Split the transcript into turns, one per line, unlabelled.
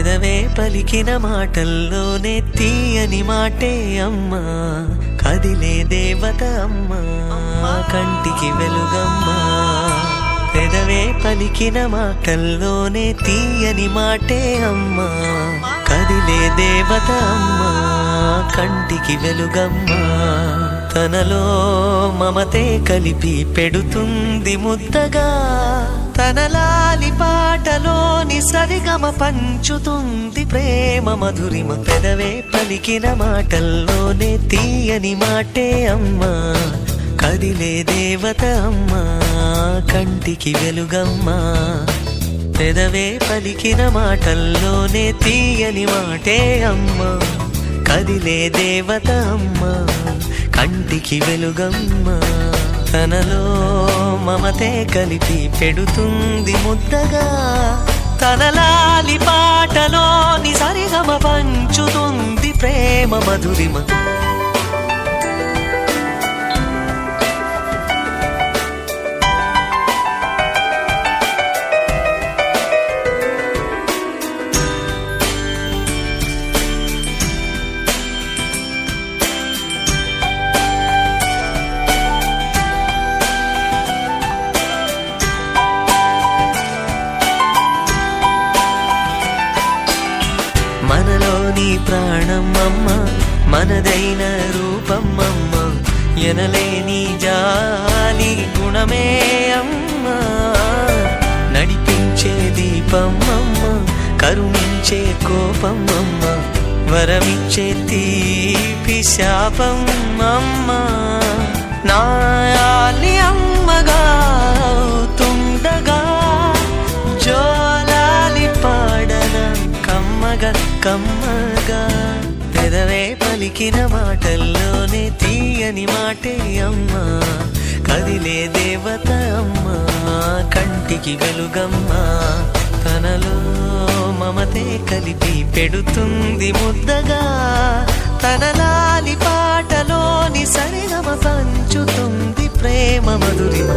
పెదవే పలికిన మాటల్లోనే తీయని మాటే అమ్మా, కదిలే దేవత అమ్మా, కంటికి వెలుగమ్మా. పెదవే పలికిన మాటల్లోనే తీయని మాటే అమ్మా, కదిలే దేవత అమ్మా, కంటికి వెలుగమ్మా. తనలో మమతే కలిపి పెడుతుంది ముద్దగా, తన లాలి పాటలోని సరిగమ పంచుతుంది ప్రేమ మధురిమ. పెదవే పలికిన మాటల్లోనే తీయని మాటే అమ్మా, కదిలే దేవత అమ్మా, కంటికి వెలుగమ్మా. పెదవే పలికిన మాటల్లోనే తీయని మాటే అమ్మా, కదిలే దేవత అమ్మా, కంటికి వెలుగమ్మా. తనలో మమతే కలిపి పెడుతుంది ముద్దగా, తన లాలి పాటలోని సరిగమ పంచుతుంది ప్రేమ మధురిమ. మనలోని ప్రాణమమ్మ, మనదైన రూపమమ్మ, ఎనలేని జాలి గుణమే అమ్మ. నడిపించే దీపమమ్మ, కరుణించే కోపమమ్మ, వరమిచ్చే తీపి శాపమమ్మ. నాయాలి అమ్మగా అవుతుండగా, జోలాలి పాడన కమ్మగా కమ్మగా. పెదవే పలికిన మాటల్లోనే తీయని మాటే అమ్మా, కదిలే దేవత అమ్మా, కంటికి వెలుగమ్మా. తనలో మమతే కలిపి పెడుతుంది ముద్దగా, తన లాలి పాటలోని సరిగమ పంచుతుంది ప్రేమ మధురిమ.